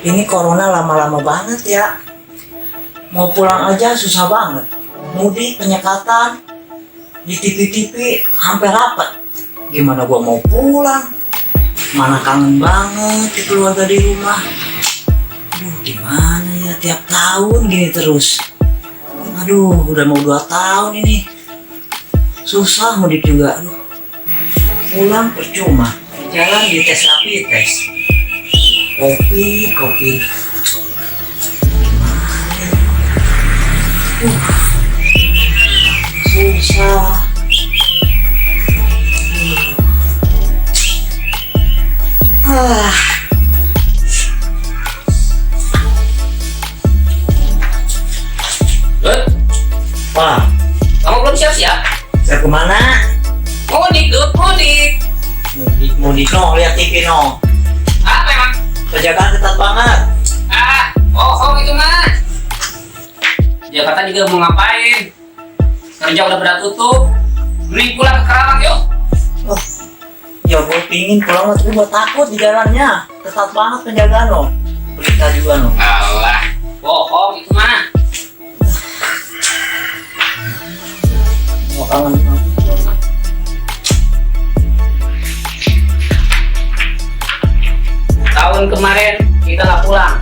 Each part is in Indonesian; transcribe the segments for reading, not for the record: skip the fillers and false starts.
Ini corona lama-lama banget ya. Mau pulang aja susah banget. Mudik, penyekatan, di TV-TV hampir rapat. Gimana gua mau pulang? Mana kangen banget di keluarga di rumah. Aduh, gimana ya, tiap tahun gini terus. Aduh, udah mau 2 tahun ini. Susah mudik juga. Aduh. Pulang percuma. Jalan di tes rapid tes. Kopi. Susah. Dut, Wah, kamu belum siap-siap? saya kemana? Mudik, Dut, mudik. Mudik no, lihat TV no. Apa emang? Penjagaan ketat banget. Bohong itu mah. Jakarta juga mau ngapain? Kerja udah pada tutup. Mending pulang ke Karawang yuk. Oh, ya gue pingin pulang tapi gue takut di jalannya. Ketat banget penjagaan no. Berita juga no. Alah, bohong itu mah. Mau kangen banget. Tahun kemarin kita nggak pulang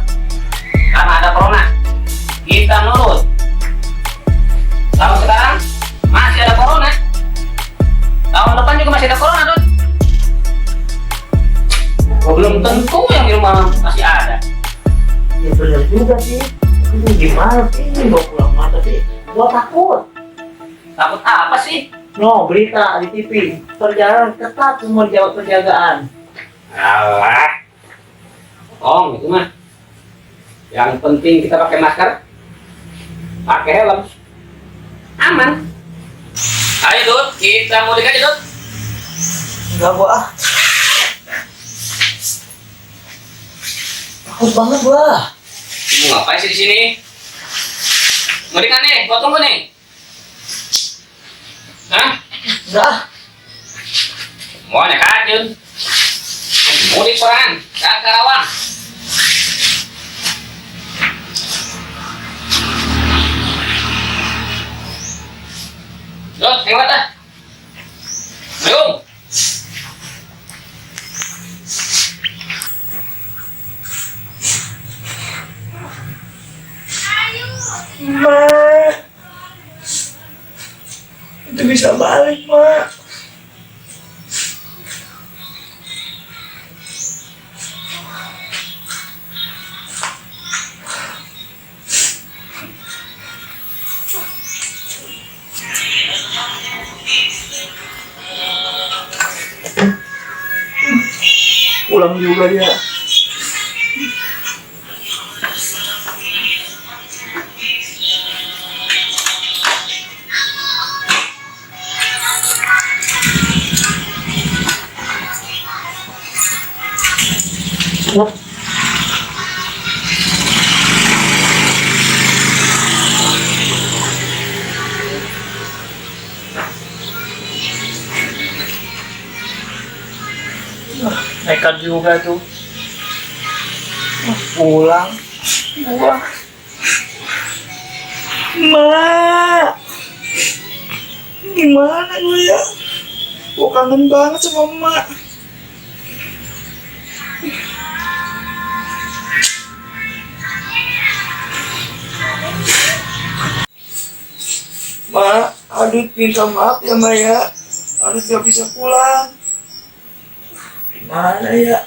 karena ada corona. Kita nurut. Tahun sekarang masih ada corona. Tahun depan juga masih ada corona, Dut. Belum tentu yang di rumah masih ada. Ya bener juga sih. Aduh, gimana sih gue pulang mah tapi gue takut. Takut apa sih? No, berita di TV. Perjalanan ketat semua dijawab penjagaan. Alah. Oh, itu mah. Yang penting kita pakai masker, pakai helm, aman. Ayo Dut, kita mudik aja Dut. Enggak gua. Takut banget gua. Ibu ngapain sih di sini? Mudik kan nih, gua tunggu nih. Hah? Enggak. Mau naik aja. Mudik sorangan, ke Karawang. Dut, lewat dah. Belum. Mak. Itu bisa balik, Mak. Pulang juga dia. Nekat juga tuh. Pulang. Gua. Mak. Gimana gue ya? Gue kangen banget sama emak. Mak, Adit minta maaf ya Mak ya. Adit gak bisa pulang. Gimana ya?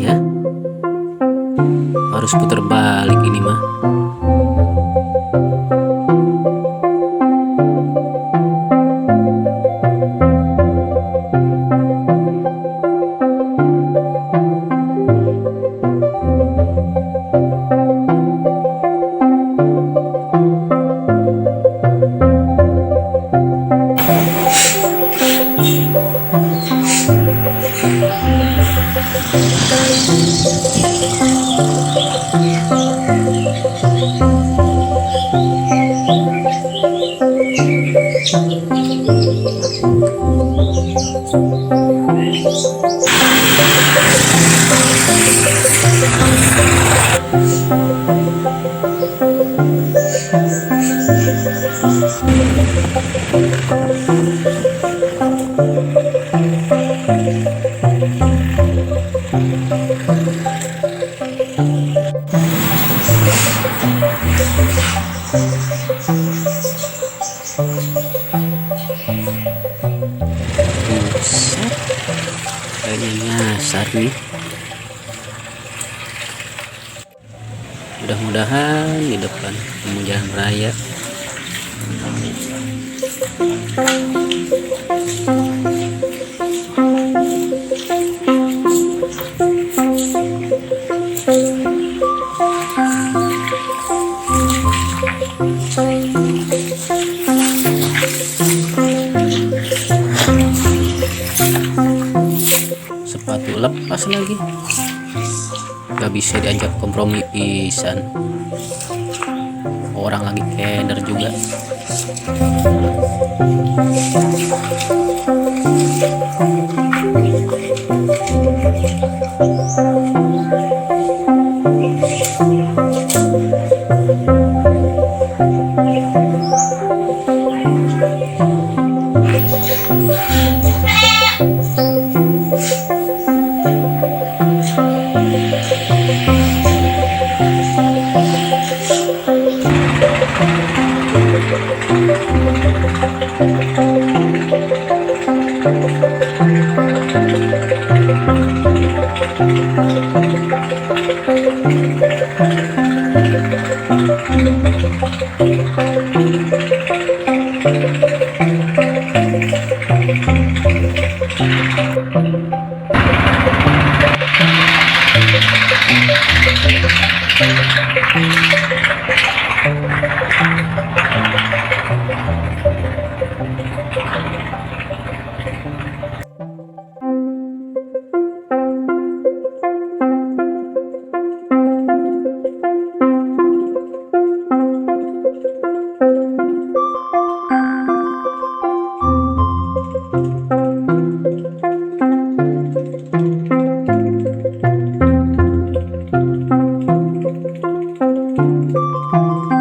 ya. Harus putar balik ini mah. Buset, kayaknya nyasar nih. Mudah-mudahan di depan ketemu jalan raya. Sepatu lepas lagi, gak bisa diajak kompromi pisan. Orang lagi keder juga.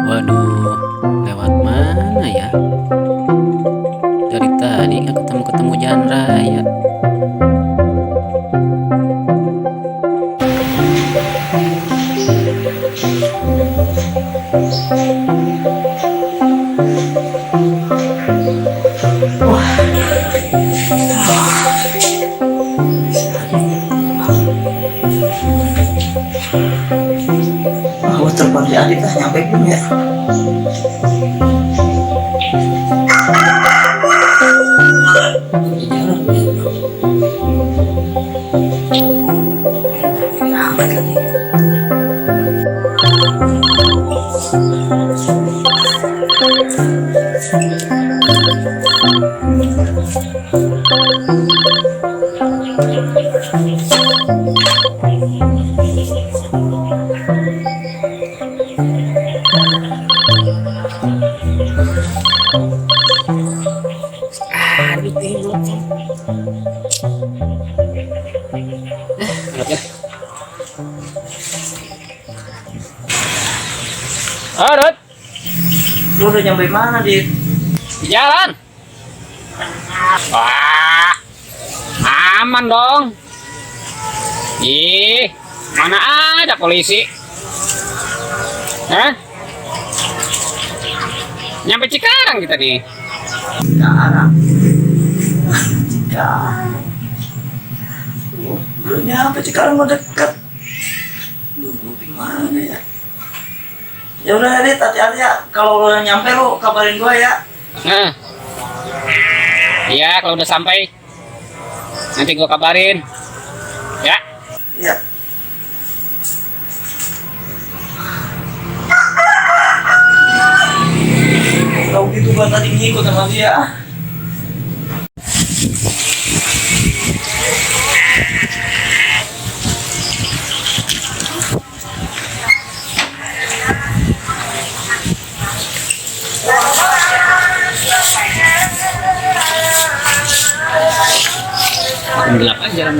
Waduh, lewat mana ya? Dari tadi nggak ketemu jalan raya. Wah, telepon si Adit lah, nyampe belum ya? Angkat lagi. Aduh, tidur. Arut, Lu udah nyampe mana, Dit? di jalan. Wah, aman dong. Ih, mana ada polisi? Hah? Nyampe Cikarang kita nih. Sekarang. Sekarang. Belum nyampe, sekarang udah dekat. gimana ya? Ya udah deh, hati-hati ya. Kalau lo nyampe lo kabarin gua ya. Nah, iya kalau udah sampai nanti gua kabarin. Ya. Iya. Tahu gitu gua tadi ngikut sama dia. Gelap aja.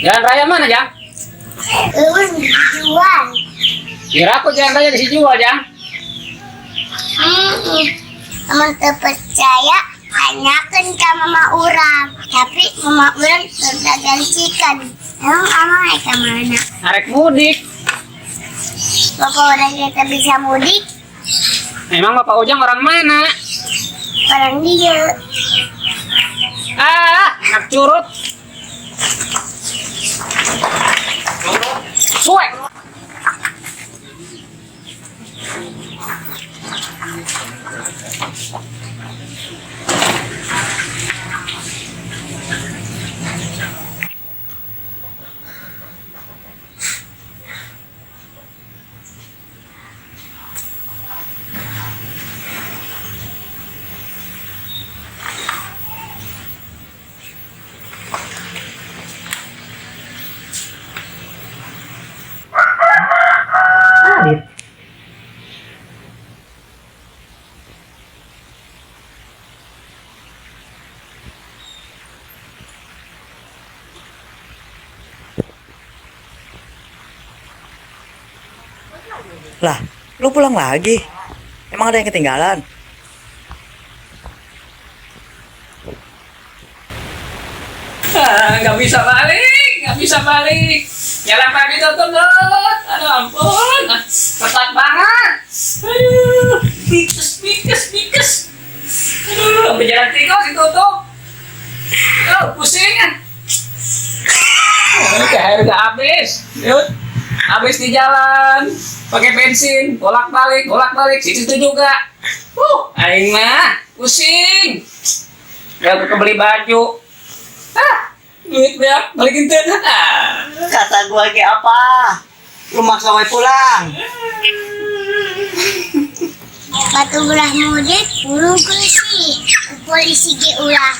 Jalan raya mana, Jang? Jual. Kira aku jalan raya disi jual, Jang. Teman terpercaya tanyakan ke mama orang. Tapi mama orang sudah gantikan. Emang ama ke mana? Arek mudik. Bapak orang kita bisa mudik. Emang Bapak Ujang orang mana? Orang dia. Anak curut. Suek. Lah, lu pulang lagi? Emang ada yang ketinggalan? Nggak bisa balik. Jalan pagi tutup. Aduh ampun, ketat banget. Aduh, mikes. Aduh, sampai jalan tikus ditutup. Aduh, pusing kan. Air udah habis. Yuk, habis di jalan. Pakai bensin, bolak-balik. Situ juga. Aing mah pusing. Gak kebeli baju. Duit banyak, balikin tuh. Kata gua lagi apa? Lu maksa wae pulang. Batu belah mudik, burung polisi ge ulah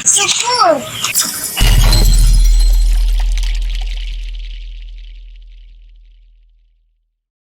syukur.